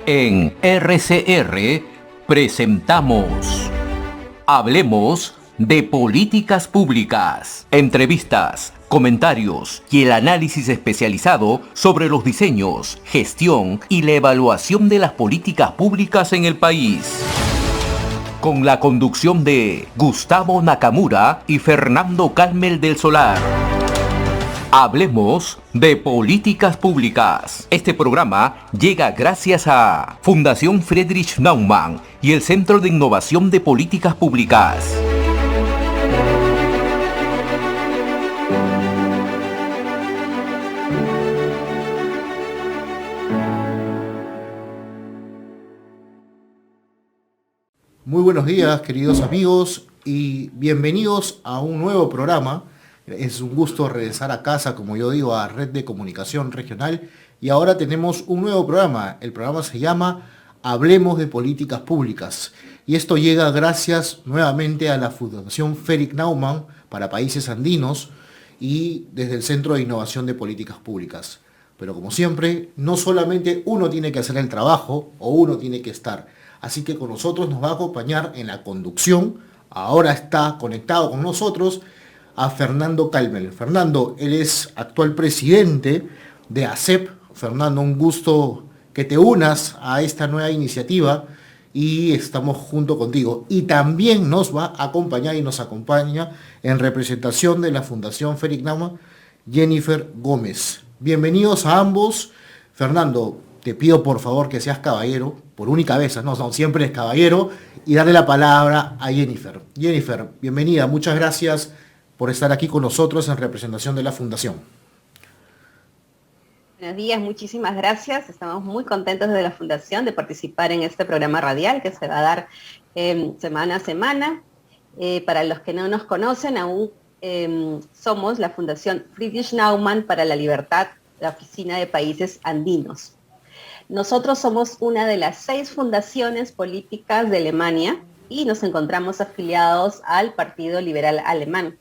En RCR presentamos Hablemos de Políticas Públicas. Entrevistas, comentarios y el análisis especializado sobre los diseños, gestión y la evaluación de las políticas públicas en el país. Con la conducción de Gustavo Nakamura y Fernando Calmel del Solar. Hablemos de Políticas Públicas. Este programa llega gracias a Fundación Friedrich Naumann y el Centro de Innovación de Políticas Públicas. Muy buenos días, queridos amigos, y bienvenidos a un nuevo programa. Es un gusto regresar a casa, como yo digo, a Red de Comunicación Regional. Y ahora tenemos un nuevo programa. El programa se llama Hablemos de Políticas Públicas. Y esto llega gracias nuevamente a la Fundación Friedrich Naumann para Países Andinos y desde el Centro de Innovación de Políticas Públicas. Pero como siempre, no solamente uno tiene que hacer el trabajo o uno tiene que estar. Así que con nosotros nos va a acompañar en la conducción. Ahora está conectado con nosotros a Fernando Calmel. Fernando, él es actual presidente de ACEP. Fernando, un gusto que te unas a esta nueva iniciativa y estamos junto contigo. Y también nos va a acompañar y nos acompaña en representación de la Fundación Friedrich Naumann, Jennifer Gómez. Bienvenidos a ambos. Fernando, te pido por favor que seas caballero, por única vez, no, siempre es caballero, y darle la palabra a Jennifer. Jennifer, bienvenida, muchas gracias por estar aquí con nosotros en representación de la Fundación. Buenos días, muchísimas gracias. Estamos muy contentos desde la Fundación de participar en este programa radial que se va a dar semana a semana. Para los que no nos conocen, aún somos la Fundación Friedrich Naumann para la Libertad, la Oficina de Países Andinos. Nosotros somos una de las 6 fundaciones políticas de Alemania y nos encontramos afiliados al Partido Liberal Alemán.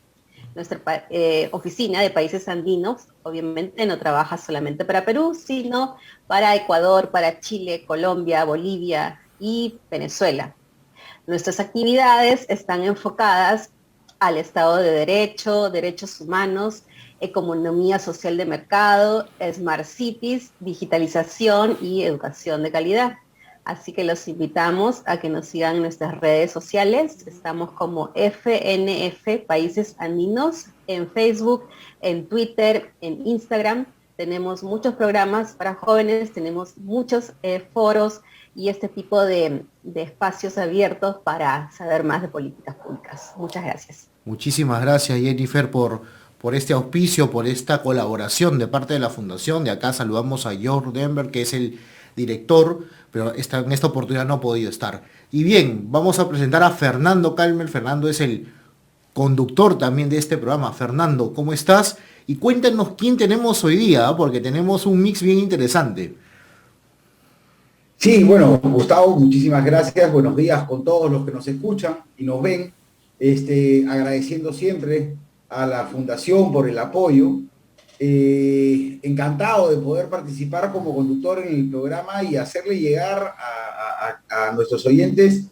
Nuestra oficina de países andinos obviamente no trabaja solamente para Perú, sino para Ecuador, para Chile, Colombia, Bolivia y Venezuela. Nuestras actividades están enfocadas al Estado de Derecho, derechos humanos, economía social de mercado, Smart Cities, digitalización y educación de calidad. Así que los invitamos a que nos sigan en nuestras redes sociales. Estamos como FNF Países Andinos en Facebook, en Twitter, en Instagram. Tenemos muchos programas para jóvenes, tenemos muchos foros y este tipo de espacios abiertos para saber más de políticas públicas. Muchas gracias. Muchísimas gracias, Jennifer, por este auspicio, por esta colaboración de parte de la Fundación. De acá saludamos a George Denver, que es el director, pero en esta oportunidad no ha podido estar. Y bien, vamos a presentar a Fernando Calmel. Fernando es el conductor también de este programa. Fernando, ¿cómo estás? Y cuéntanos quién tenemos hoy día, porque tenemos un mix bien interesante. Sí, bueno, Gustavo, muchísimas gracias. Buenos días con todos los que nos escuchan y nos ven. Agradeciendo siempre a la Fundación por el apoyo. Encantado de poder participar como conductor en el programa y hacerle llegar a nuestros oyentes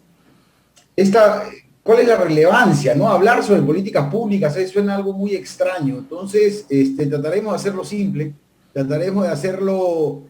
cuál es la relevancia, ¿no? Hablar sobre políticas públicas suena algo muy extraño. Entonces, trataremos de hacerlo simple, trataremos de hacerlo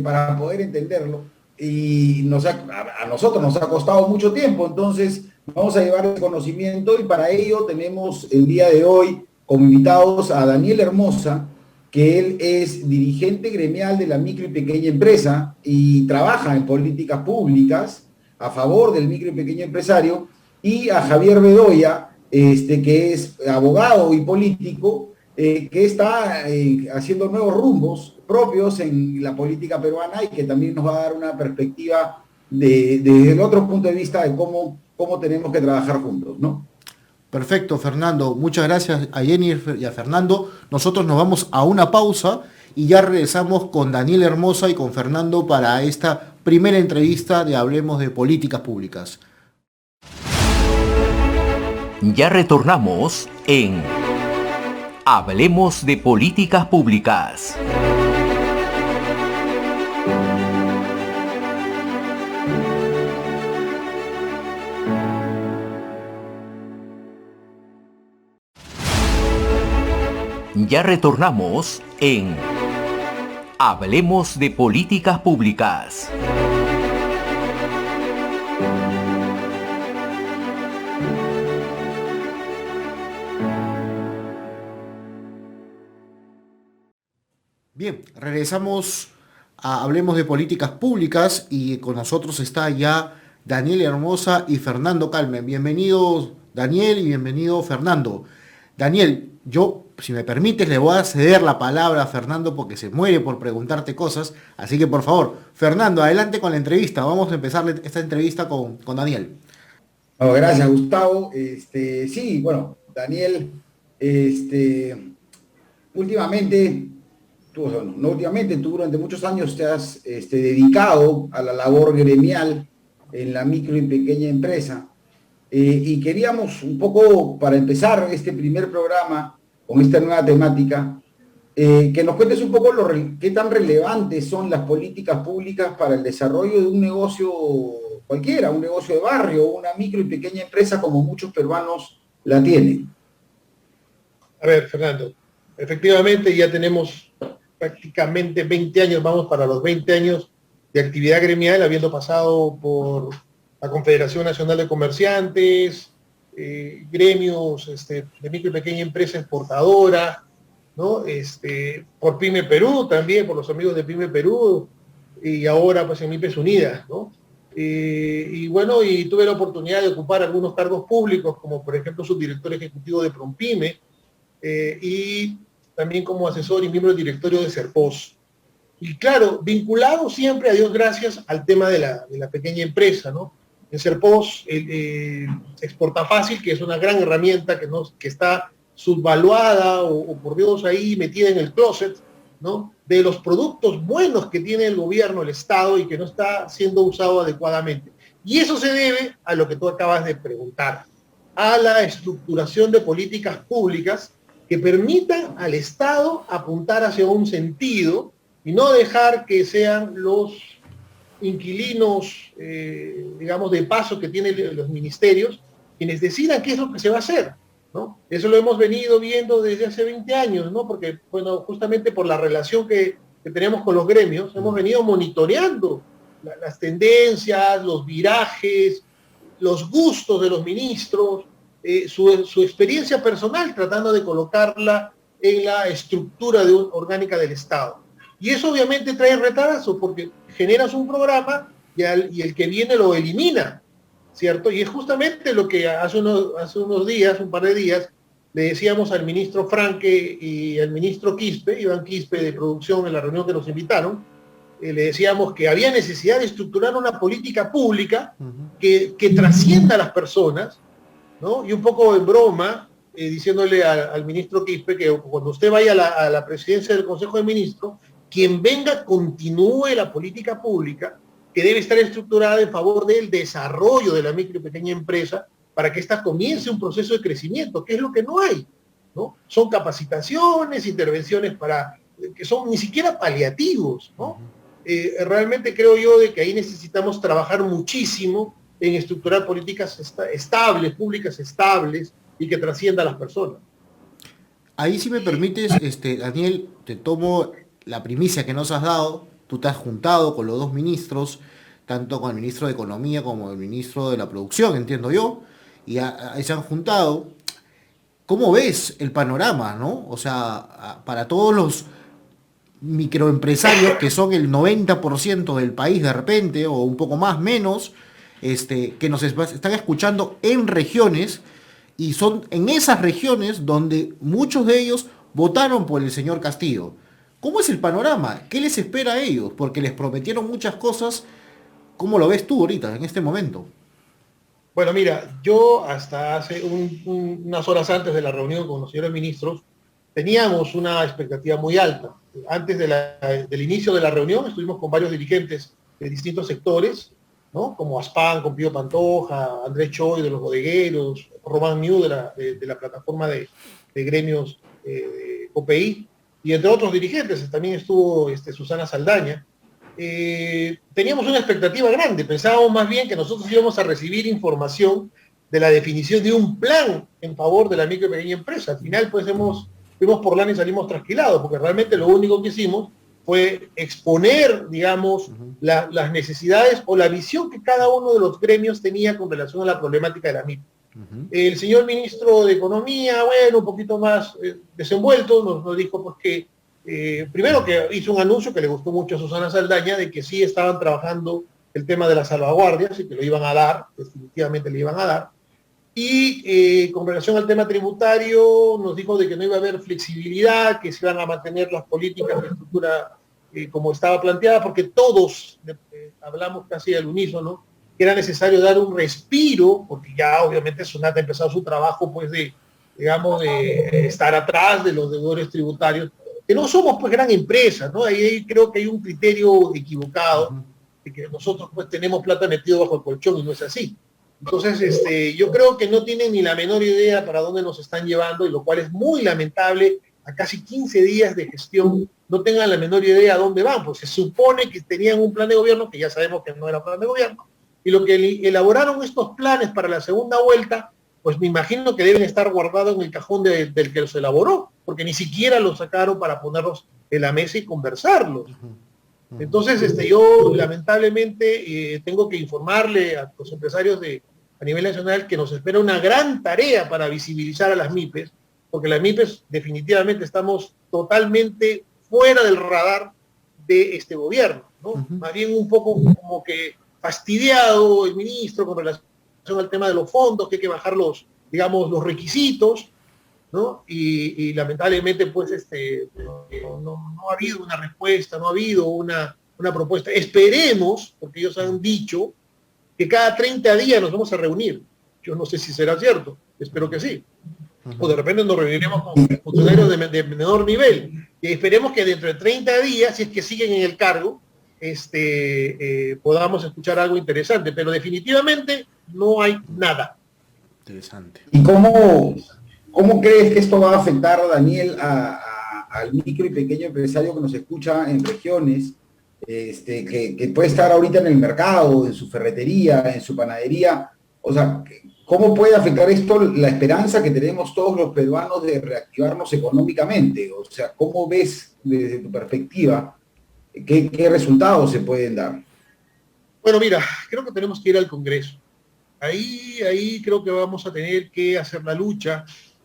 para poder entenderlo. Y a nosotros nos ha costado mucho tiempo, entonces vamos a llevar el conocimiento y para ello tenemos el día de hoy como invitados a Daniel Hermosa, que él es dirigente gremial de la micro y pequeña empresa y trabaja en políticas públicas a favor del micro y pequeño empresario, y a Javier Bedoya, que es abogado y político, que está haciendo nuevos rumbos propios en la política peruana y que también nos va a dar una perspectiva desde el otro punto de vista de cómo tenemos que trabajar juntos, ¿no? Perfecto, Fernando. Muchas gracias a Jennifer y a Fernando. Nosotros nos vamos a una pausa y ya regresamos con Daniel Hermosa y con Fernando para esta primera entrevista de Hablemos de Políticas Públicas. Ya retornamos en Hablemos de Políticas Públicas. Ya retornamos en Hablemos de Políticas Públicas. Bien, regresamos a Hablemos de Políticas Públicas y con nosotros está ya Daniel Hermosa y Fernando Calmen. Bienvenidos Daniel y bienvenido Fernando. Daniel, yo, si me permites, le voy a ceder la palabra a Fernando porque se muere por preguntarte cosas. Así que por favor, Fernando, adelante con la entrevista. Vamos a empezar esta entrevista con Daniel. Oh, gracias, Gustavo. Sí, bueno, Daniel, últimamente, tú durante muchos años te has dedicado a la labor gremial en la micro y pequeña empresa. Y queríamos un poco, para empezar este primer programa con esta nueva temática, que nos cuentes un poco qué tan relevantes son las políticas públicas para el desarrollo de un negocio cualquiera, un negocio de barrio, una micro y pequeña empresa como muchos peruanos la tienen. A ver, Fernando, efectivamente ya tenemos prácticamente 20 años, vamos para los 20 años de actividad gremial, habiendo pasado por la Confederación Nacional de Comerciantes, gremios de micro y pequeña empresa exportadora, ¿no? Por Pyme Perú también, por los amigos de Pyme Perú, y ahora pues en MIPES Unidas, ¿no? Y bueno, y tuve la oportunidad de ocupar algunos cargos públicos, como por ejemplo subdirector ejecutivo de Prompyme, y también como asesor y miembro del directorio de Serpos. Y claro, vinculado siempre, a Dios gracias, al tema de la pequeña empresa, ¿no? En Serpos, Exporta Fácil, que es una gran herramienta que está subvaluada o por Dios ahí metida en el closet, ¿no? De los productos buenos que tiene el gobierno, el Estado, y que no está siendo usado adecuadamente. Y eso se debe a lo que tú acabas de preguntar, a la estructuración de políticas públicas que permitan al Estado apuntar hacia un sentido y no dejar que sean los inquilinos, digamos, de paso que tienen los ministerios, quienes decidan qué es lo que se va a hacer, ¿no? Eso lo hemos venido viendo desde hace 20 años, ¿no? Porque, bueno, justamente por la relación que tenemos con los gremios, hemos venido monitoreando las tendencias, los virajes, los gustos de los ministros, su experiencia personal tratando de colocarla en la estructura orgánica del Estado. Y eso obviamente trae retraso porque generas un programa y el que viene lo elimina, ¿cierto? Y es justamente lo que hace unos días, un par de días, le decíamos al ministro Franque y al ministro Quispe, Iván Quispe de Producción, en la reunión que nos invitaron, le decíamos que había necesidad de estructurar una política pública que trascienda a las personas, ¿no? Y un poco en broma, diciéndole al ministro Quispe que cuando usted vaya a la presidencia del Consejo de Ministros, quien venga continúe la política pública que debe estar estructurada en favor del desarrollo de la micro y pequeña empresa para que ésta comience un proceso de crecimiento, que es lo que no hay, ¿no? Son capacitaciones, intervenciones que son ni siquiera paliativos, ¿no? Realmente creo yo de que ahí necesitamos trabajar muchísimo en estructurar políticas estables, públicas estables y que trasciendan a las personas. Ahí, si me permites, Daniel, te tomo la primicia que nos has dado. Tú te has juntado con los dos ministros, tanto con el ministro de Economía como el ministro de la Producción, entiendo yo, y ahí se han juntado. ¿Cómo ves el panorama, no? O sea, para todos los microempresarios, que son el 90% del país de repente, o un poco más, menos, que nos están escuchando en regiones, y son en esas regiones donde muchos de ellos votaron por el señor Castillo. ¿Cómo es el panorama? ¿Qué les espera a ellos? Porque les prometieron muchas cosas. ¿Cómo lo ves tú ahorita, en este momento? Bueno, mira, yo hasta hace unas horas antes de la reunión con los señores ministros, teníamos una expectativa muy alta. Antes del inicio de la reunión estuvimos con varios dirigentes de distintos sectores, ¿no? Como Aspan, con Pío Pantoja, Andrés Choi de los bodegueros, Román Miu de la plataforma de gremios OPI, y entre otros dirigentes, también estuvo Susana Saldaña. Teníamos una expectativa grande, pensábamos más bien que nosotros íbamos a recibir información de la definición de un plan en favor de la micro y pequeña empresa. Al final, pues hemos fuimos por lana y salimos trasquilados, porque realmente lo único que hicimos fue exponer, digamos, las necesidades o la visión que cada uno de los gremios tenía con relación a la problemática de la MIP. El señor ministro de Economía, bueno, un poquito más desenvuelto, nos dijo pues que, primero que hizo un anuncio que le gustó mucho a Susana Saldaña, de que sí estaban trabajando el tema de las salvaguardias y que lo iban a dar, definitivamente le iban a dar. Y con relación al tema tributario, nos dijo de que no iba a haber flexibilidad, que se iban a mantener las políticas de estructura como estaba planteada, porque todos hablamos casi al unísono, que era necesario dar un respiro, porque ya obviamente Sunat ha empezado su trabajo, pues de, digamos, de estar atrás de los deudores tributarios, que no somos pues gran empresa, ¿no? Ahí creo que hay un criterio equivocado, de que nosotros pues tenemos plata metido bajo el colchón y no es así. Entonces, yo creo que no tienen ni la menor idea para dónde nos están llevando, y lo cual es muy lamentable, a casi 15 días de gestión, no tengan la menor idea a dónde van, pues se supone que tenían un plan de gobierno, que ya sabemos que no era plan de gobierno, y lo que elaboraron estos planes para la segunda vuelta, pues me imagino que deben estar guardados en el cajón del que los elaboró, porque ni siquiera los sacaron para ponerlos en la mesa y conversarlos. Entonces, yo lamentablemente tengo que informarle a los empresarios a nivel nacional que nos espera una gran tarea para visibilizar a las MIPES, porque las MIPES definitivamente estamos totalmente fuera del radar de este gobierno, ¿no? Más bien un poco como que fastidiado el ministro con relación al tema de los fondos, que hay que bajar los, digamos, los requisitos, ¿no? Y lamentablemente pues no ha habido una respuesta, no ha habido una propuesta. Esperemos, porque ellos han dicho que cada 30 días nos vamos a reunir. Yo no sé si será cierto, espero que sí. O de repente nos reuniremos con funcionarios de menor nivel. Y esperemos que dentro de 30 días, si es que siguen en el cargo, podamos escuchar algo interesante. Pero definitivamente no hay nada. Interesante. ¿Y cómo crees que esto va a afectar, Daniel, al micro y pequeño empresario que nos escucha en regiones, que puede estar ahorita en el mercado, en su ferretería, en su panadería? O sea, ¿cómo puede afectar esto la esperanza que tenemos todos los peruanos de reactivarnos económicamente? O sea, ¿cómo ves desde tu perspectiva qué resultados se pueden dar? Bueno, mira, creo que tenemos que ir al Congreso. Ahí creo que vamos a tener que hacer la lucha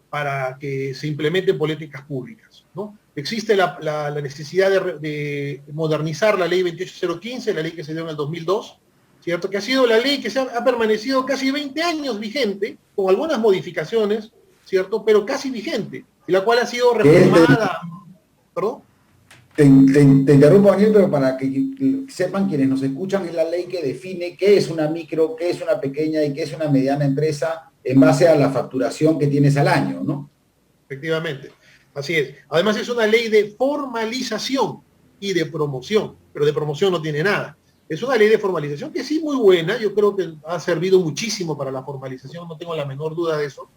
para que se implementen políticas públicas, ¿no? Existe la necesidad de modernizar la ley 28015, la ley que se dio en el 2002, ¿cierto? Que ha sido la ley que ha permanecido casi 20 años vigente, con algunas modificaciones, ¿cierto? Pero casi vigente, y la cual ha sido reformada. ¿Perdón? Te interrumpo, Daniel, pero para que sepan quienes nos escuchan, es la ley que define qué es una micro, qué es una pequeña y qué es una mediana empresa en base a la facturación que tienes al año, ¿no? Efectivamente, así es. Además es una ley de formalización y de promoción, pero de promoción no tiene nada. Es una ley de formalización que sí muy buena, yo creo que ha servido muchísimo para la formalización, no tengo la menor duda de eso,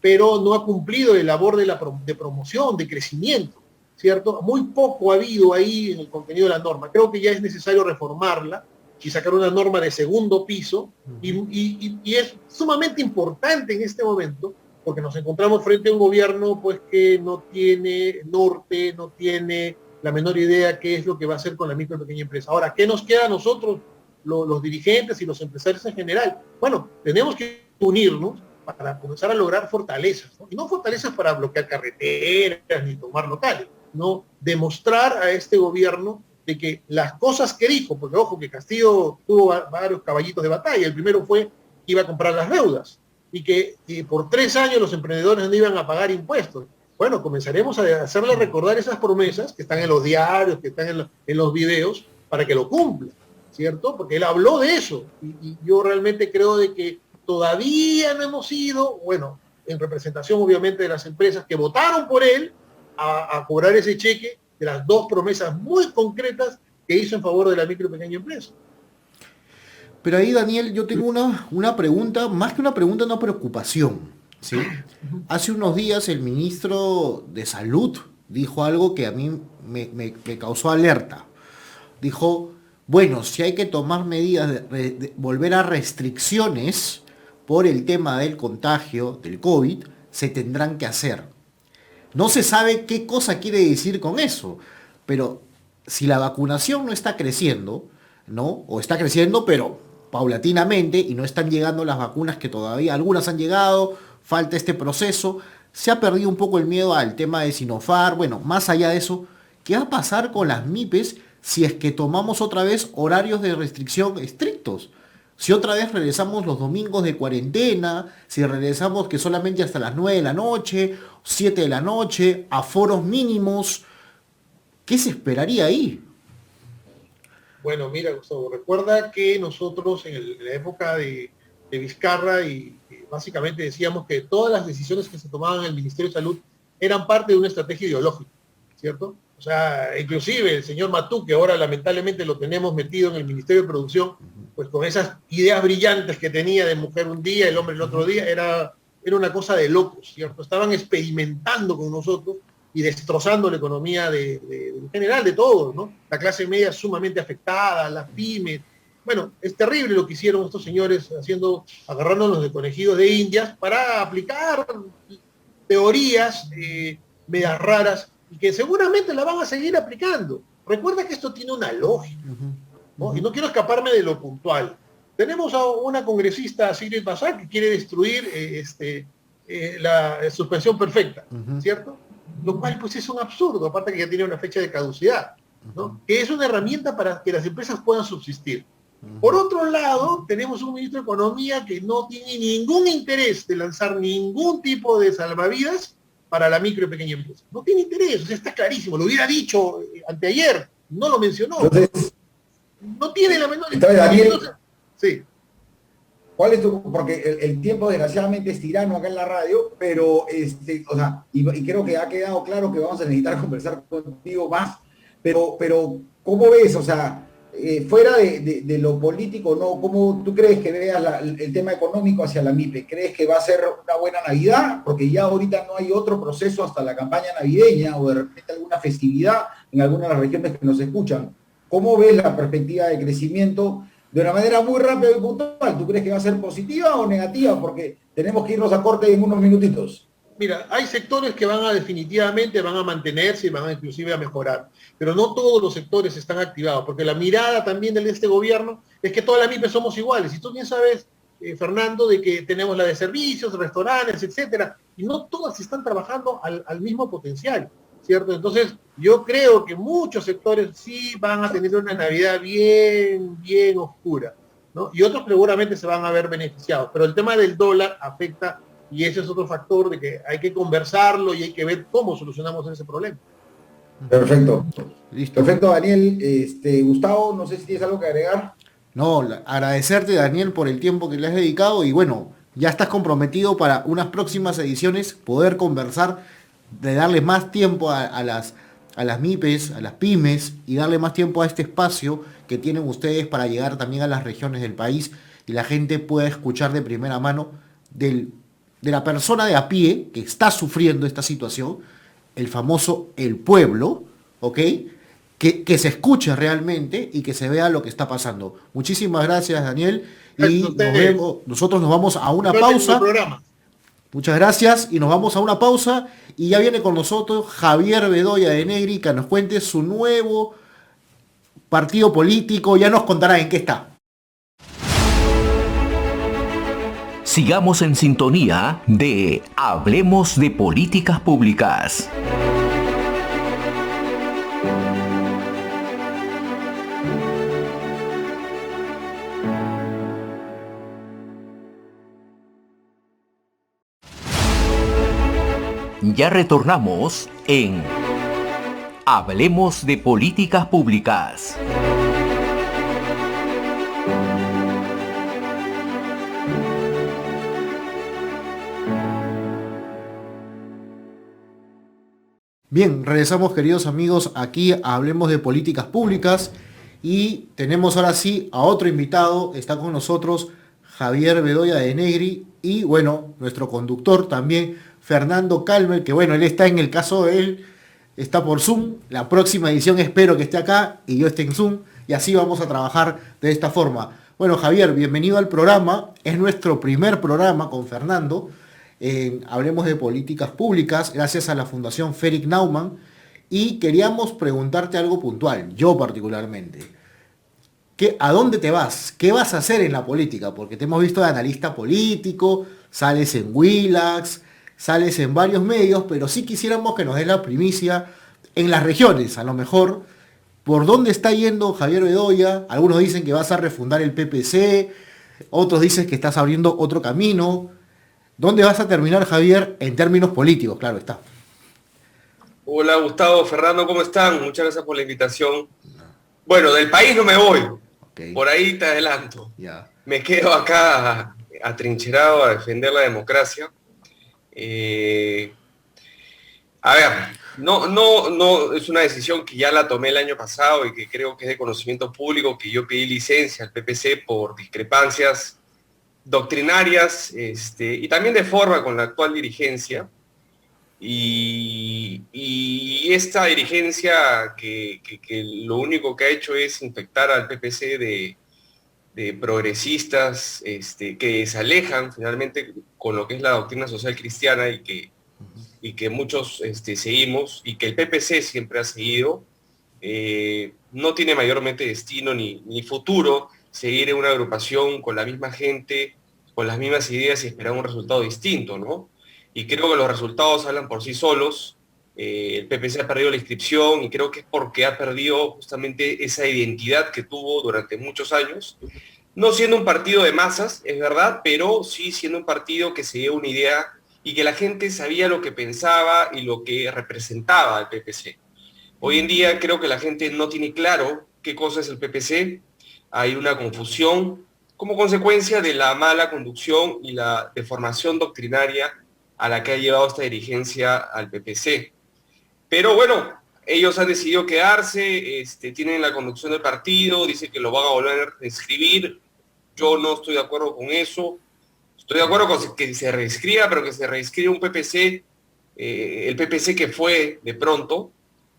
pero no ha cumplido el labor de promoción, de crecimiento, ¿cierto? Muy poco ha habido ahí en el contenido de la norma. Creo que ya es necesario reformarla y sacar una norma de segundo piso, y es sumamente importante en este momento, porque nos encontramos frente a un gobierno pues que no tiene norte, no tiene la menor idea qué es lo que va a hacer con la micro y pequeña empresa. Ahora, ¿qué nos queda a nosotros, los dirigentes y los empresarios en general? Bueno, tenemos que unirnos para comenzar a lograr fortalezas, ¿no? Y no fortalezas para bloquear carreteras ni tomar locales, no, demostrar a este gobierno de que las cosas que dijo, porque ojo que Castillo tuvo varios caballitos de batalla. El primero fue que iba a comprar las deudas y que por 3 años los emprendedores no iban a pagar impuestos. Bueno, comenzaremos a hacerle recordar esas promesas que están en los diarios, que están en los videos, para que lo cumpla, ¿cierto? Porque él habló de eso, y yo realmente creo de que todavía no hemos ido, bueno, en representación obviamente de las empresas que votaron por él, a cobrar ese cheque de las 2 promesas muy concretas que hizo en favor de la micro y pequeña empresa. Pero ahí, Daniel, yo tengo una pregunta, más que una pregunta, una preocupación, ¿sí? Hace unos días el ministro de Salud dijo algo que a mí me causó alerta. Dijo, bueno, si hay que tomar medidas de volver a restricciones por el tema del contagio del COVID, se tendrán que hacer. No se sabe qué cosa quiere decir con eso, pero si la vacunación no está creciendo, ¿no? O está creciendo, pero paulatinamente, y no están llegando las vacunas que todavía, algunas han llegado, falta este proceso, se ha perdido un poco el miedo al tema de Sinopharm. Bueno, más allá de eso, ¿qué va a pasar con las MIPES si es que tomamos otra vez horarios de restricción estrictos? Si otra vez regresamos los domingos de cuarentena, si regresamos que solamente hasta las 9 de la noche, 7 de la noche, aforos mínimos, ¿qué se esperaría ahí? Bueno, mira, Gustavo, recuerda que nosotros en la época de Vizcarra y básicamente decíamos que todas las decisiones que se tomaban en el Ministerio de Salud eran parte de una estrategia ideológica, ¿cierto? O sea, inclusive el señor Matú, que ahora lamentablemente lo tenemos metido en el Ministerio de Producción, pues con esas ideas brillantes que tenía de mujer un día, el hombre el otro día, era una cosa de locos, ¿cierto? Estaban experimentando con nosotros y destrozando la economía en general de todos, ¿no? La clase media sumamente afectada, las pymes. Bueno, es terrible lo que hicieron estos señores agarrándonos de conejillos de indias para aplicar teorías medias raras y que seguramente la van a seguir aplicando. Recuerda que esto tiene una lógica, ¿no? Y no quiero escaparme de lo puntual. Tenemos a una congresista, Sigrid Bazán, que quiere destruir la suspensión perfecta, ¿cierto? Lo cual pues es un absurdo, aparte que ya tiene una fecha de caducidad, ¿no? Que es una herramienta para que las empresas puedan subsistir. Por otro lado, tenemos un ministro de Economía que no tiene ningún interés de lanzar ningún tipo de salvavidas para la micro y pequeña empresa. No tiene interés, o sea, está clarísimo, lo hubiera dicho anteayer, no lo mencionó. Entonces, no tiene la menor interés. Daniel, sí. ¿Cuál es tu...? Porque el tiempo desgraciadamente es tirano acá en la radio, pero, o sea, y creo que ha quedado claro que vamos a necesitar conversar contigo más, pero ¿cómo ves? O sea, fuera de lo político, ¿no? ¿Cómo tú crees que veas el tema económico hacia la MIPE? ¿Crees que va a ser una buena Navidad? Porque ya ahorita no hay otro proceso hasta la campaña navideña o de repente alguna festividad en algunas de las regiones que nos escuchan. ¿Cómo ves la perspectiva de crecimiento de una manera muy rápida y puntual? ¿Tú crees que va a ser positiva o negativa? Porque tenemos que irnos a corte en unos minutitos. Mira, hay sectores que definitivamente van a mantenerse y van a inclusive a mejorar, pero no todos los sectores están activados, porque la mirada también de este gobierno es que todas las MIPES somos iguales. Y tú bien sabes, Fernando, de que tenemos la de servicios, restaurantes, etcétera, y no todas están trabajando al mismo potencial, ¿cierto? Entonces, yo creo que muchos sectores sí van a tener una Navidad bien oscura, ¿no? Y otros seguramente se van a ver beneficiados, pero el tema del dólar afecta. Y ese es otro factor de que hay que conversarlo y hay que ver cómo solucionamos ese problema. Perfecto. Listo. Perfecto, Daniel. Gustavo, no sé si tienes algo que agregar. No, agradecerte, Daniel, por el tiempo que le has dedicado y bueno, ya estás comprometido para unas próximas ediciones poder conversar, de darle más tiempo a las MIPES, a las pymes y darle más tiempo a este espacio que tienen ustedes para llegar también a las regiones del país y la gente pueda escuchar de primera mano de la persona de a pie que está sufriendo esta situación, el famoso el pueblo, ¿ok? Que se escuche realmente y que se vea lo que está pasando. Muchísimas gracias, Daniel. Y nosotros nos vamos a una pausa. Muchas gracias y nos vamos a una pausa. Y ya viene con nosotros Javier Bedoya de Negri, que nos cuente su nuevo partido político. Ya nos contará en qué está. Sigamos en sintonía de Hablemos de Políticas Públicas. Ya retornamos en Hablemos de Políticas Públicas. Bien, regresamos, queridos amigos, aquí a Hablemos de Políticas Públicas y tenemos ahora sí a otro invitado. Está con nosotros Javier Bedoya de Negri y bueno, nuestro conductor también, Fernando Calmer, que bueno, él está en el caso de él, está por Zoom. La próxima edición espero que esté acá y yo esté en Zoom y así vamos a trabajar de esta forma. Bueno, Javier, bienvenido al programa. Es nuestro primer programa con Fernando Hablemos de Políticas Públicas, gracias a la Fundación Fredrik Naumann, y queríamos preguntarte algo puntual, yo particularmente. ¿A dónde te vas? ¿Qué vas a hacer en la política? Porque te hemos visto de analista político, sales en Willax, sales en varios medios, pero sí quisiéramos que nos des la primicia en las regiones, a lo mejor, por dónde está yendo Javier Bedoya. Algunos dicen que vas a refundar el PPC, otros dicen que estás abriendo otro camino. ¿Dónde vas a terminar, Javier, en términos políticos? Claro está. Hola Gustavo, Fernando, ¿cómo están? Muchas gracias por la invitación. Bueno, del país no me voy, Okay. Por ahí te adelanto. Ya. Me quedo acá atrincherado a defender la democracia. A ver, no es una decisión que ya la tomé el año pasado y que creo que es de conocimiento público, que yo pedí licencia al PPC por discrepancias doctrinarias y también de forma con la actual dirigencia. Y esta dirigencia que lo único que ha hecho es infectar al PPC de progresistas que se alejan finalmente con lo que es la doctrina social cristiana y que muchos seguimos y que el PPC siempre ha seguido, no tiene mayormente destino ni futuro seguir en una agrupación con la misma gente, con las mismas ideas y esperar un resultado distinto, ¿no? Y creo que los resultados hablan por sí solos. El PPC ha perdido la inscripción y creo que es porque ha perdido justamente esa identidad que tuvo durante muchos años. No siendo un partido de masas, es verdad, pero sí siendo un partido que seguía una idea y que la gente sabía lo que pensaba y lo que representaba el PPC. Hoy en día creo que la gente no tiene claro qué cosa es el PPC. Hay una confusión como consecuencia de la mala conducción y la deformación doctrinaria a la que ha llevado esta dirigencia al PPC. Pero bueno, ellos han decidido quedarse, tienen la conducción del partido, dicen que lo van a volver a inscribir. Yo no estoy de acuerdo con eso. Estoy de acuerdo con que se reescriba, pero que se reescriba un PPC, el PPC que fue de pronto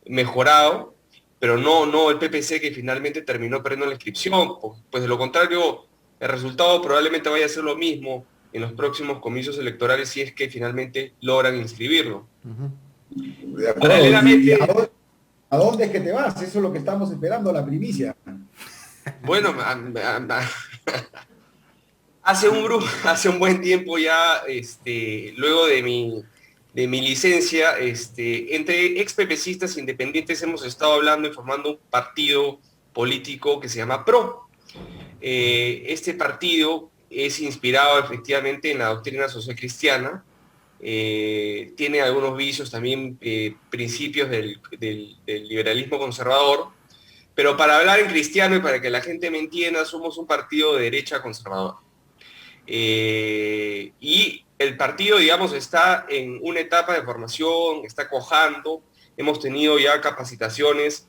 mejorado, pero no el PPC que finalmente terminó perdiendo la inscripción. Pues de lo contrario, el resultado probablemente vaya a ser lo mismo en los próximos comicios electorales si es que finalmente logran inscribirlo. De acuerdo. ¿A dónde es que te vas? Eso es lo que estamos esperando, la primicia. Bueno, hace un buen tiempo ya, luego de mi licencia, entre ex PPCistas independientes hemos estado hablando y formando un partido político que se llama PRO. Este partido es inspirado efectivamente en la doctrina social cristiana, tiene algunos vicios también, principios del liberalismo conservador, pero para hablar en cristiano y para que la gente me entienda, somos un partido de derecha conservador. Y el partido, digamos, está en una etapa de formación, está cuajando, hemos tenido ya capacitaciones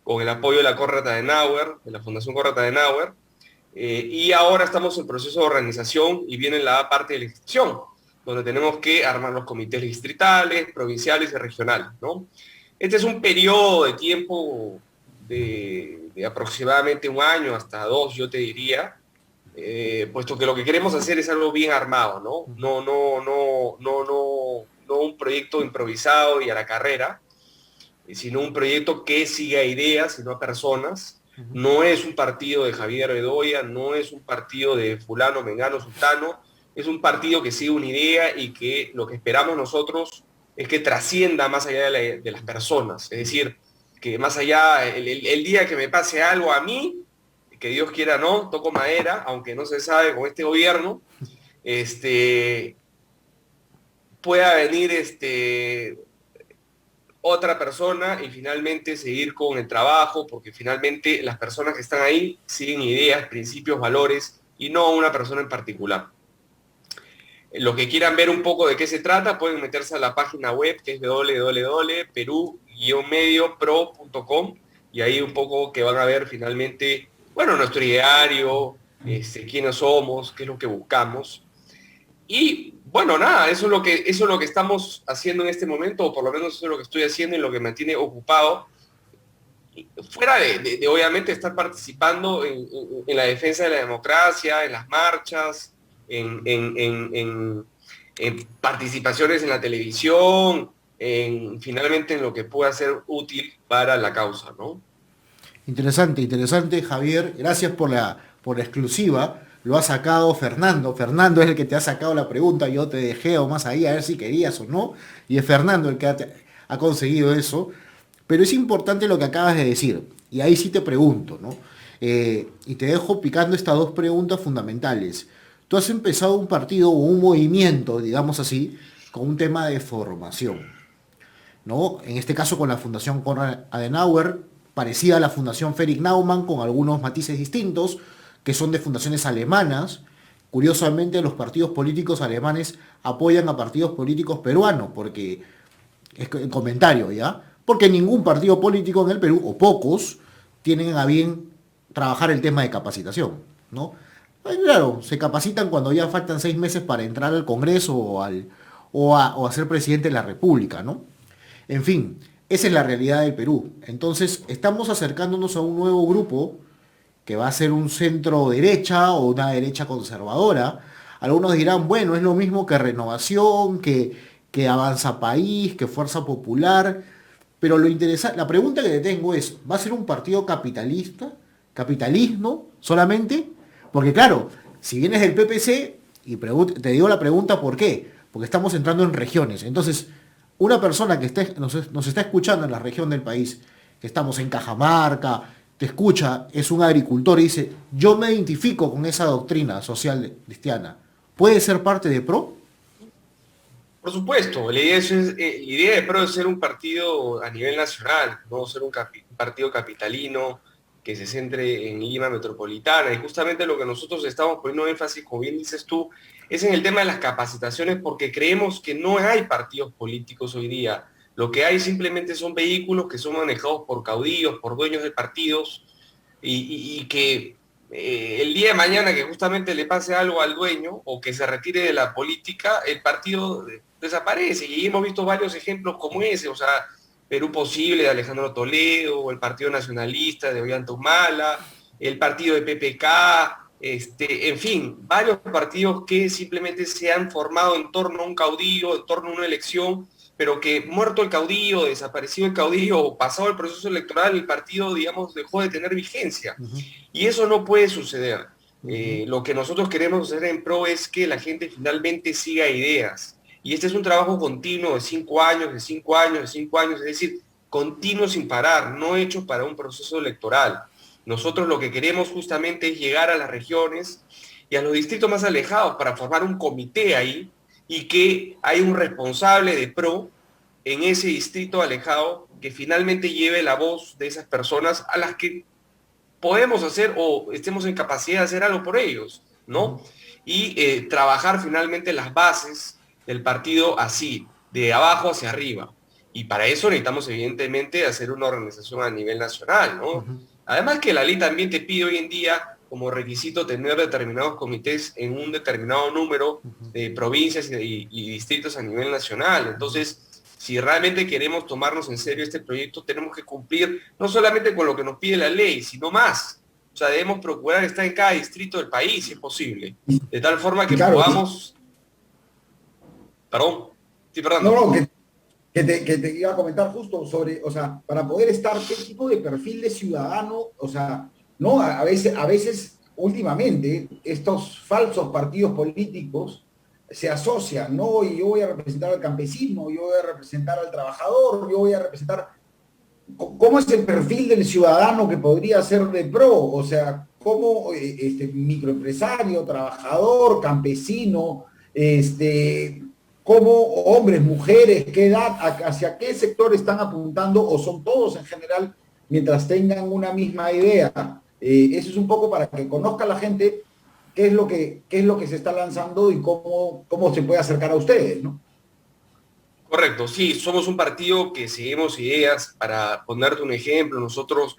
con el apoyo de la Konrad Adenauer, de la Fundación Konrad Adenauer, y ahora estamos en proceso de organización y viene la parte de la inscripción, donde tenemos que armar los comités distritales, provinciales y regionales, ¿no? Este es un periodo de tiempo de aproximadamente 1 año hasta 2, yo te diría, puesto que lo que queremos hacer es algo bien armado, ¿no? No un proyecto improvisado y a la carrera, sino un proyecto que siga ideas y no a personas. No es un partido de Javier Bedoya, no es un partido de fulano, mengano, sultano, es un partido que sigue una idea y que lo que esperamos nosotros es que trascienda más allá de las personas. Es decir, que más allá, el día que me pase algo a mí, que Dios quiera no, toco madera, aunque no se sabe con este gobierno, pueda venir otra persona y finalmente seguir con el trabajo, porque finalmente las personas que están ahí siguen ideas, principios, valores, y no una persona en particular. Los que quieran ver un poco de qué se trata, pueden meterse a la página web, que es www.peru-mediopro.com, y ahí un poco que van a ver finalmente, bueno, nuestro ideario, quiénes somos, qué es lo que buscamos. Y bueno, nada, eso es lo que estamos haciendo en este momento, o por lo menos eso es lo que estoy haciendo y lo que me mantiene ocupado, fuera de obviamente estar participando en la defensa de la democracia, en las marchas, en en participaciones en la televisión, finalmente en lo que pueda ser útil para la causa, ¿no? Interesante, interesante, Javier. Gracias por la exclusiva. Lo ha sacado Fernando. Fernando es el que te ha sacado la pregunta. Yo te dejé o más ahí a ver si querías o no. Y es Fernando el que ha conseguido eso. Pero es importante lo que acabas de decir. Y ahí sí te pregunto, ¿no? Y te dejo picando estas dos preguntas fundamentales. Tú has empezado un partido o un movimiento, digamos así, con un tema de formación, ¿no? En este caso con la Fundación Konrad Adenauer, parecida a la Fundación Fredrik Naumann, con algunos matices distintos, que son de fundaciones alemanas. Curiosamente, los partidos políticos alemanes apoyan a partidos políticos peruanos, porque, es el comentario, ¿ya? Porque ningún partido político en el Perú, o pocos, tienen a bien trabajar el tema de capacitación, ¿no? Claro, se capacitan cuando ya faltan 6 meses para entrar al Congreso o a ser presidente de la República, ¿no? En fin, esa es la realidad del Perú. Entonces, estamos acercándonos a un nuevo grupo que va a ser un centro derecha o una derecha conservadora. Algunos dirán, bueno, es lo mismo que Renovación, que Avanza País, que Fuerza Popular. Pero lo interesante, la pregunta que te tengo es, ¿va a ser un partido capitalista? ¿Capitalismo solamente? Porque claro, si vienes del PPC, y te digo la pregunta ¿por qué? Porque estamos entrando en regiones. Entonces, una persona que nos está escuchando en la región del país, que estamos en Cajamarca, te escucha, es un agricultor y dice, yo me identifico con esa doctrina social cristiana, ¿puede ser parte de PRO? Por supuesto, la idea de PRO es ser un partido a nivel nacional, no ser un partido capitalino que se centre en Lima metropolitana. Y justamente lo que nosotros estamos poniendo énfasis, como bien dices tú, es en el tema de las capacitaciones, porque creemos que no hay partidos políticos hoy día. Lo que hay simplemente son vehículos que son manejados por caudillos, por dueños de partidos, y que el día de mañana que justamente le pase algo al dueño o que se retire de la política, el partido desaparece. Y hemos visto varios ejemplos como ese, o sea, Perú Posible de Alejandro Toledo, o el Partido Nacionalista de Ollanta Humala, el partido de PPK, en fin, varios partidos que simplemente se han formado en torno a un caudillo, en torno a una elección, pero que muerto el caudillo, desaparecido el caudillo, o pasado el proceso electoral, el partido, digamos, dejó de tener vigencia. Y eso no puede suceder. Lo que nosotros queremos hacer en PRO es que la gente finalmente siga ideas. Y este es un trabajo continuo de 5 años, de 5 años, de 5 años, es decir, continuo sin parar, no hecho para un proceso electoral. Nosotros lo que queremos justamente es llegar a las regiones y a los distritos más alejados para formar un comité ahí y que hay un responsable de PRO en ese distrito alejado que finalmente lleve la voz de esas personas a las que podemos hacer o estemos en capacidad de hacer algo por ellos, ¿no? Y trabajar finalmente las bases del partido así, de abajo hacia arriba. Y para eso necesitamos evidentemente hacer una organización a nivel nacional, ¿no? Además que la ley también te pide hoy en día como requisito tener determinados comités en un determinado número de provincias y distritos a nivel nacional. Entonces, si realmente queremos tomarnos en serio este proyecto, tenemos que cumplir no solamente con lo que nos pide la ley, sino más. O sea, debemos procurar estar en cada distrito del país, si es posible. De tal forma que claro, podamos... Perdón. Sí, perdón. No, que te iba a comentar justo sobre, o sea, para poder estar, qué tipo de perfil de ciudadano, o sea, no, a veces, últimamente, estos falsos partidos políticos se asocian, ¿no? Y yo voy a representar al campesino, yo voy a representar al trabajador, yo voy a representar... ¿Cómo es el perfil del ciudadano que podría ser de PRO? O sea, ¿cómo microempresario, trabajador, campesino, cómo hombres, mujeres, qué edad, hacia qué sector están apuntando, o son todos en general, mientras tengan una misma idea? Eso es un poco para que conozca la gente qué es lo que se está lanzando y cómo se puede acercar a ustedes, ¿no? Correcto, sí, somos un partido que seguimos ideas. Para ponerte un ejemplo, nosotros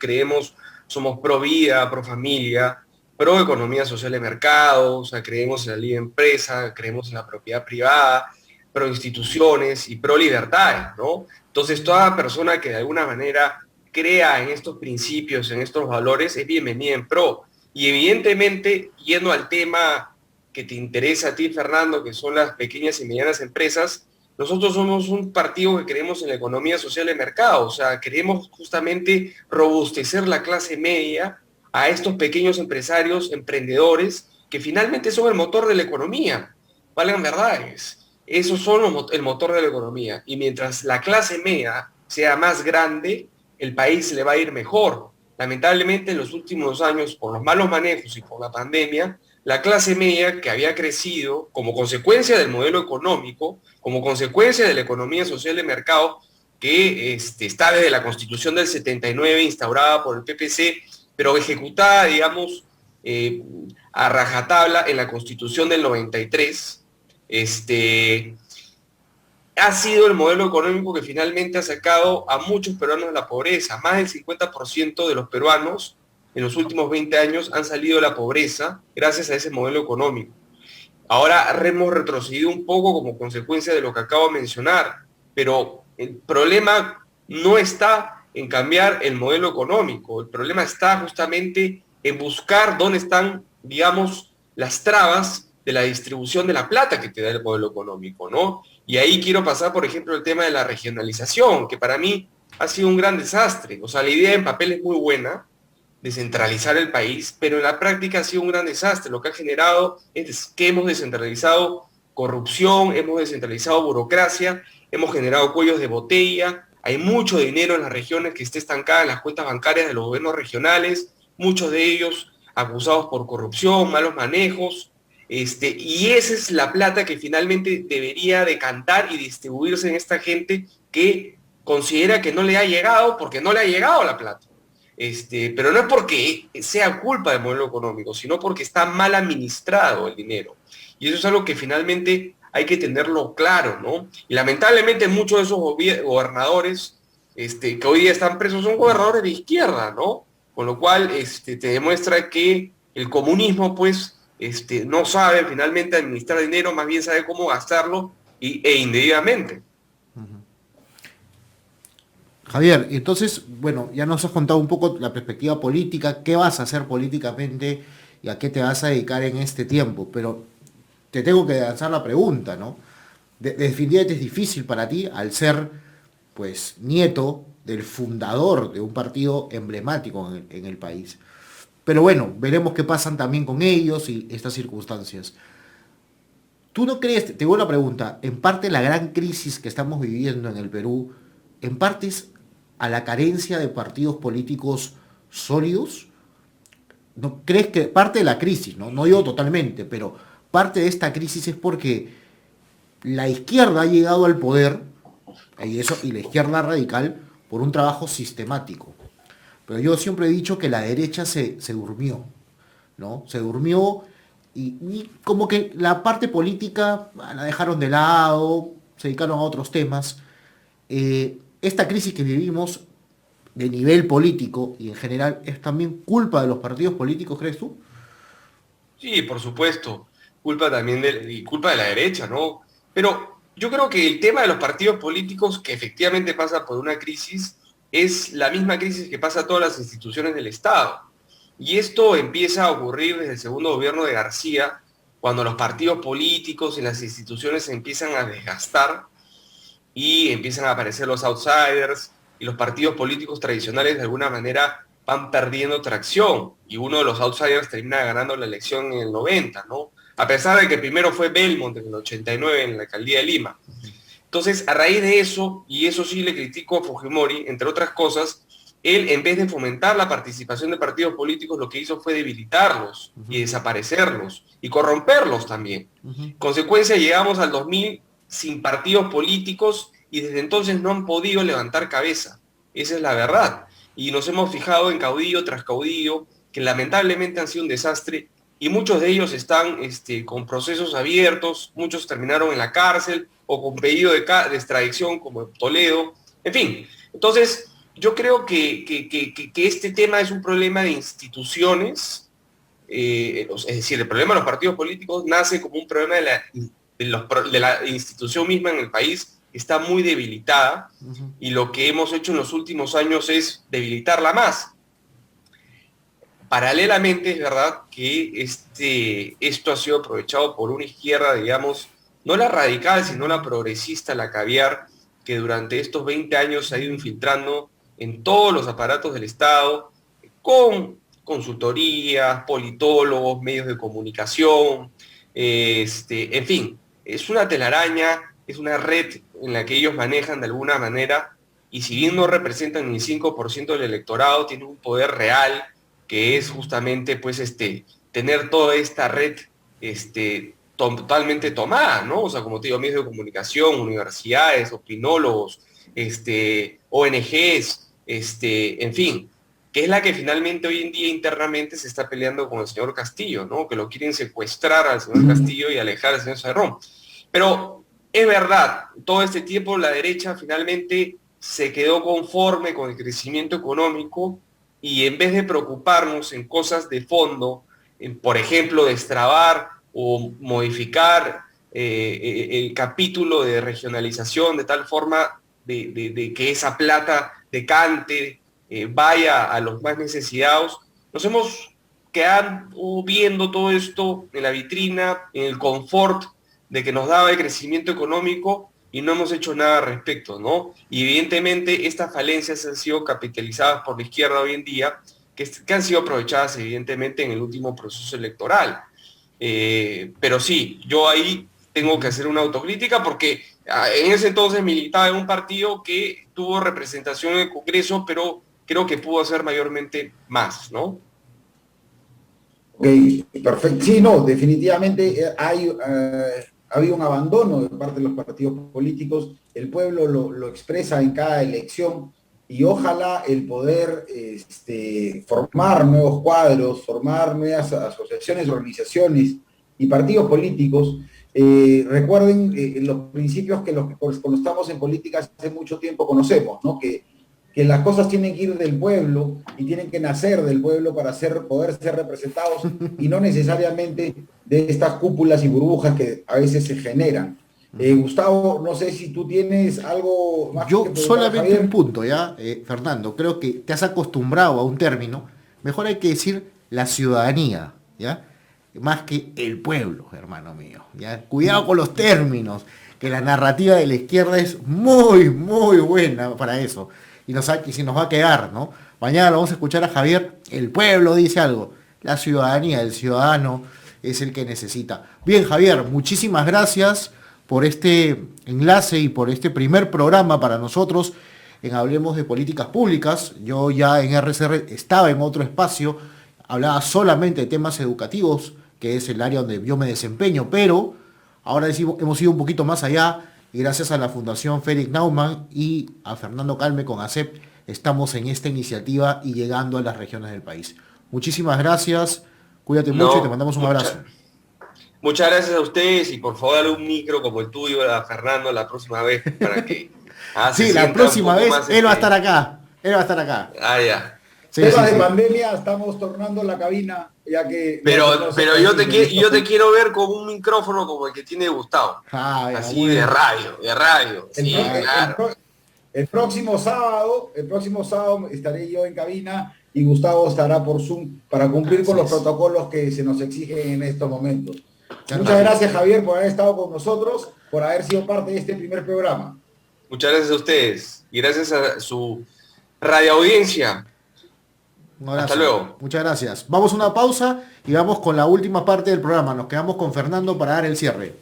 somos pro vida, pro familia, pro economía social de mercado, o sea, creemos en la libre empresa, creemos en la propiedad privada, pro instituciones y pro libertades, ¿no? Entonces, toda persona que de alguna manera crea en estos principios, en estos valores, es bienvenida en PRO. Y evidentemente, yendo al tema que te interesa a ti, Fernando, que son las pequeñas y medianas empresas, nosotros somos un partido que creemos en la economía social de mercado, o sea, queremos justamente robustecer la clase media a estos pequeños empresarios, emprendedores, que finalmente son el motor de la economía, valgan verdades. Esos son el motor de la economía. Y mientras la clase media sea más grande, el país le va a ir mejor. Lamentablemente, en los últimos años, por los malos manejos y por la pandemia, la clase media, que había crecido como consecuencia del modelo económico, como consecuencia de la economía social de mercado, que está desde la Constitución del 79 instaurada por el PPC, pero ejecutada, digamos, a rajatabla en la Constitución del 93, ha sido el modelo económico que finalmente ha sacado a muchos peruanos de la pobreza. Más del 50% de los peruanos en los últimos 20 años han salido de la pobreza gracias a ese modelo económico. Ahora hemos retrocedido un poco como consecuencia de lo que acabo de mencionar, pero el problema no está en cambiar el modelo económico, el problema está justamente en buscar dónde están, digamos, las trabas de la distribución de la plata que te da el modelo económico, ¿no? Y ahí quiero pasar, por ejemplo, el tema de la regionalización, que para mí ha sido un gran desastre. O sea, la idea en papel es muy buena, descentralizar el país, pero en la práctica ha sido un gran desastre. Lo que ha generado es que hemos descentralizado corrupción, hemos descentralizado burocracia, hemos generado cuellos de botella, hay mucho dinero en las regiones que está estancada en las cuentas bancarias de los gobiernos regionales, muchos de ellos acusados por corrupción, malos manejos, y esa es la plata que finalmente debería decantar y distribuirse en esta gente que considera que no le ha llegado porque no le ha llegado la plata. Pero no es porque sea culpa del modelo económico, sino porque está mal administrado el dinero. Y eso es algo que finalmente hay que tenerlo claro, ¿no? Y lamentablemente muchos de esos gobernadores que hoy día están presos son gobernadores de izquierda, ¿no? Con lo cual te demuestra que el comunismo, pues, no sabe finalmente administrar dinero, más bien sabe cómo gastarlo e indebidamente. Javier, entonces, bueno, ya nos has contado un poco la perspectiva política, qué vas a hacer políticamente y a qué te vas a dedicar en este tiempo, pero te tengo que lanzar la pregunta, ¿no? Definitivamente es difícil para ti al ser, pues, nieto del fundador de un partido emblemático en el país. Pero bueno, veremos qué pasan también con ellos y estas circunstancias. ¿Tú no crees, te hago una pregunta, en parte la gran crisis que estamos viviendo en el Perú, en parte es a la carencia de partidos políticos sólidos? ¿No crees que parte de la crisis, no digo totalmente, pero parte de esta crisis es porque la izquierda ha llegado al poder, y la izquierda radical, por un trabajo sistemático? Pero yo siempre he dicho que la derecha se durmió, ¿no? Se durmió y como que la parte política la dejaron de lado, se dedicaron a otros temas. Esta crisis que vivimos de nivel político y en general es también culpa de los partidos políticos, ¿crees tú? Sí, por supuesto, culpa también y culpa de la derecha, ¿no? Pero yo creo que el tema de los partidos políticos que efectivamente pasa por una crisis es la misma crisis que pasa a todas las instituciones del Estado. Y esto empieza a ocurrir desde el segundo gobierno de García, cuando los partidos políticos y las instituciones se empiezan a desgastar y empiezan a aparecer los outsiders y los partidos políticos tradicionales de alguna manera van perdiendo tracción y uno de los outsiders termina ganando la elección en el 90, ¿no? A pesar de que primero fue Belmont en el 89 en la alcaldía de Lima. Entonces, a raíz de eso, y eso sí le critico a Fujimori, entre otras cosas, él en vez de fomentar la participación de partidos políticos, lo que hizo fue debilitarlos y desaparecerlos y corromperlos también. Consecuencia, llegamos al 2000 sin partidos políticos y desde entonces no han podido levantar cabeza. Esa es la verdad. Y nos hemos fijado en caudillo tras caudillo, que lamentablemente han sido un desastre y muchos de ellos están con procesos abiertos, muchos terminaron en la cárcel o con pedido de extradición como Toledo, en fin. Entonces, yo creo que este tema es un problema de instituciones, es decir, el problema de los partidos políticos nace como un problema de la institución misma en el país, que está muy debilitada, y lo que hemos hecho en los últimos años es debilitarla más. Paralelamente, es verdad que esto ha sido aprovechado por una izquierda, digamos, no la radical, sino la progresista, la caviar, que durante estos 20 años se ha ido infiltrando en todos los aparatos del Estado, con consultorías, politólogos, medios de comunicación, en fin, es una telaraña, es una red en la que ellos manejan de alguna manera, y si bien no representan ni el 5% del electorado, tienen un poder real, que es justamente pues tener toda esta red totalmente tomada, ¿no? O sea, como te digo, medios de comunicación, universidades, opinólogos, ONGs, en fin, que es la que finalmente hoy en día internamente se está peleando con el señor Castillo, ¿no? Que lo quieren secuestrar al señor Castillo y alejar al señor Cerrón. Pero es verdad, todo este tiempo la derecha finalmente se quedó conforme con el crecimiento económico y en vez de preocuparnos en cosas de fondo, por ejemplo, destrabar o modificar el capítulo de regionalización de tal forma de que esa plata decante, vaya a los más necesitados, nos hemos quedado viendo todo esto en la vitrina, en el confort de que nos daba el crecimiento económico y no hemos hecho nada al respecto, ¿no? Y evidentemente estas falencias han sido capitalizadas por la izquierda hoy en día, que han sido aprovechadas evidentemente en el último proceso electoral. Pero sí, yo ahí tengo que hacer una autocrítica porque en ese entonces militaba en un partido que tuvo representación en el Congreso, pero creo que pudo hacer mayormente más, ¿no? Ok, perfecto. Sí, no, definitivamente ha habido un abandono de parte de los partidos políticos. El pueblo lo expresa en cada elección y ojalá el poder formar nuevos cuadros, formar nuevas asociaciones, organizaciones y partidos políticos. Recuerden los principios que los que cuando estamos en política hace mucho tiempo conocemos, ¿no? Que las cosas tienen que ir del pueblo y tienen que nacer del pueblo para poder ser representados y no necesariamente de estas cúpulas y burbujas que a veces se generan. Gustavo, no sé si tú tienes algo más. Yo solamente un punto, ¿ya? Fernando, creo que te has acostumbrado a un término, mejor hay que decir la ciudadanía, ¿ya? Más que el pueblo, hermano mío, ¿ya? Cuidado con los términos, que la narrativa de la izquierda es muy, muy buena para eso. Y si nos va a quedar, ¿no? Mañana lo vamos a escuchar a Javier, el pueblo dice algo, la ciudadanía, el ciudadano es el que necesita. Bien, Javier, muchísimas gracias por este enlace y por este primer programa para nosotros en Hablemos de Políticas Públicas. Yo ya en RCR estaba en otro espacio, hablaba solamente de temas educativos, que es el área donde yo me desempeño, pero ahora hemos ido un poquito más allá y gracias a la Fundación Félix Naumann y a Fernando Calme con ACEP estamos en esta iniciativa y llegando a las regiones del país. Muchísimas gracias, cuídate mucho y te mandamos un abrazo. Muchas gracias a ustedes y por favor dale un micro como el tuyo a Fernando la próxima vez para que... sí, la próxima vez él va a estar acá. Él va a estar acá. Ya. Sí, de pandemia estamos tornando la cabina ya que... Pero yo te quiero ver con un micrófono como el que tiene Gustavo. Así bueno. de radio. Sí, claro. El próximo sábado estaré yo en cabina y Gustavo estará por Zoom para cumplir con los protocolos que se nos exigen en estos momentos. Muchas gracias, Javier, por haber estado con nosotros, por haber sido parte de este primer programa. Muchas gracias a ustedes y gracias a su radioaudiencia. Hasta luego. Muchas gracias. Vamos a una pausa y vamos con la última parte del programa. Nos quedamos con Fernando para dar el cierre.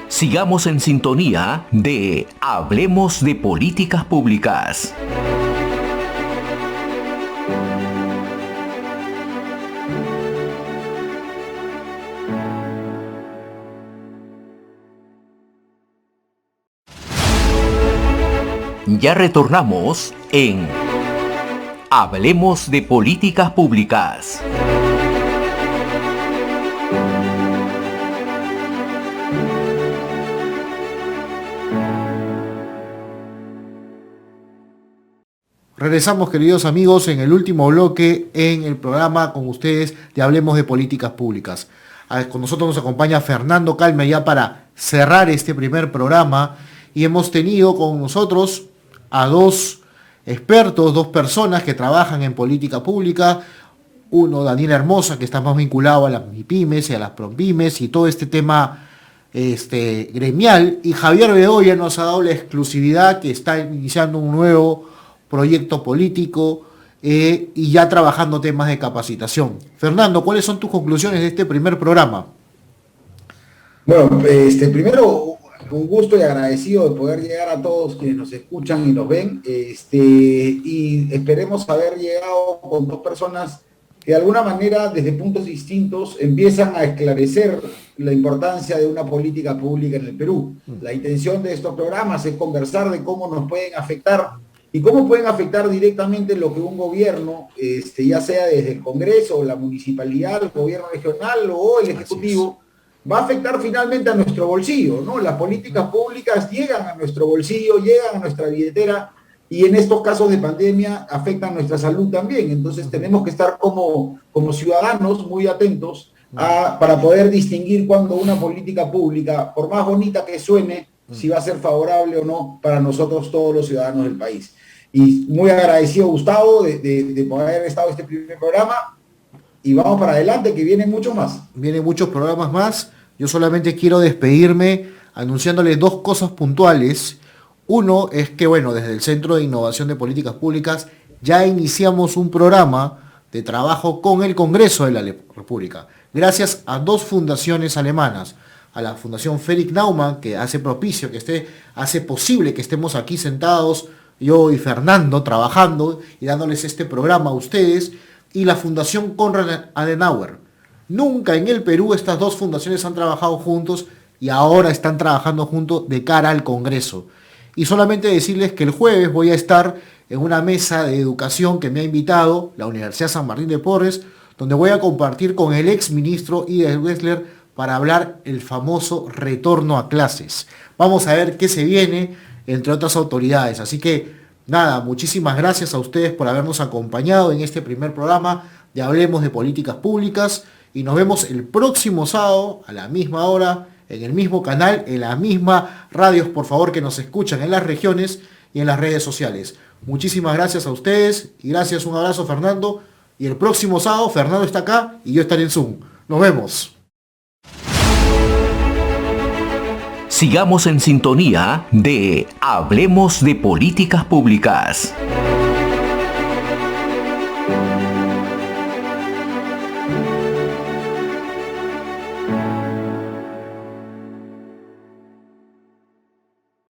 Sigamos en sintonía de Hablemos de Políticas Públicas. Ya retornamos en Hablemos de Políticas Públicas. Regresamos, queridos amigos, en el último bloque en el programa con ustedes de Hablemos de Políticas Públicas. Con nosotros nos acompaña Fernando Calme ya para cerrar este primer programa y hemos tenido con nosotros a dos expertos, dos personas que trabajan en política pública. Uno, Daniel Hermosa, que está más vinculado a las MIPYMES y a las PROMPYMES y todo este tema gremial. Y Javier Bedoya nos ha dado la exclusividad que está iniciando un nuevo proyecto político y ya trabajando temas de capacitación. Fernando, ¿cuáles son tus conclusiones de este primer programa? Bueno, primero, un gusto y agradecido de poder llegar a todos quienes nos escuchan y nos ven, y esperemos haber llegado con dos personas que de alguna manera, desde puntos distintos, empiezan a esclarecer la importancia de una política pública en el Perú. La intención de estos programas es conversar de cómo nos pueden afectar y cómo pueden afectar directamente lo que un gobierno, ya sea desde el Congreso, la municipalidad, el gobierno regional o el Ejecutivo, va a afectar finalmente a nuestro bolsillo, ¿no? Las políticas públicas llegan a nuestro bolsillo, llegan a nuestra billetera, y en estos casos de pandemia afectan nuestra salud también. Entonces tenemos que estar como ciudadanos muy atentos para poder distinguir cuando una política pública, por más bonita que suene, si va a ser favorable o no para nosotros todos los ciudadanos del país. Y muy agradecido, Gustavo, de poder haber estado en este primer programa. Y vamos para adelante, que vienen muchos más. Vienen muchos programas más. Yo solamente quiero despedirme anunciándoles dos cosas puntuales. Uno es que, bueno, desde el Centro de Innovación de Políticas Públicas ya iniciamos un programa de trabajo con el Congreso de la República, gracias a dos fundaciones alemanas, a la Fundación Felix Naumann, que hace posible que estemos aquí sentados, yo y Fernando, trabajando y dándoles este programa a ustedes, y la Fundación Konrad Adenauer. Nunca en el Perú estas dos fundaciones han trabajado juntos y ahora están trabajando juntos de cara al Congreso. Y solamente decirles que el jueves voy a estar en una mesa de educación que me ha invitado la Universidad San Martín de Porres, donde voy a compartir con el ex ministro Ides Wessler para hablar el famoso retorno a clases. Vamos a ver qué se viene, entre otras autoridades. Así que, nada, muchísimas gracias a ustedes por habernos acompañado en este primer programa de Hablemos de Políticas Públicas, y nos vemos el próximo sábado a la misma hora, en el mismo canal, en las mismas radios, por favor, que nos escuchan en las regiones y en las redes sociales. Muchísimas gracias a ustedes y gracias, un abrazo, Fernando. Y el próximo sábado Fernando está acá y yo estaré en Zoom. Nos vemos. Sigamos en sintonía de Hablemos de Políticas Públicas.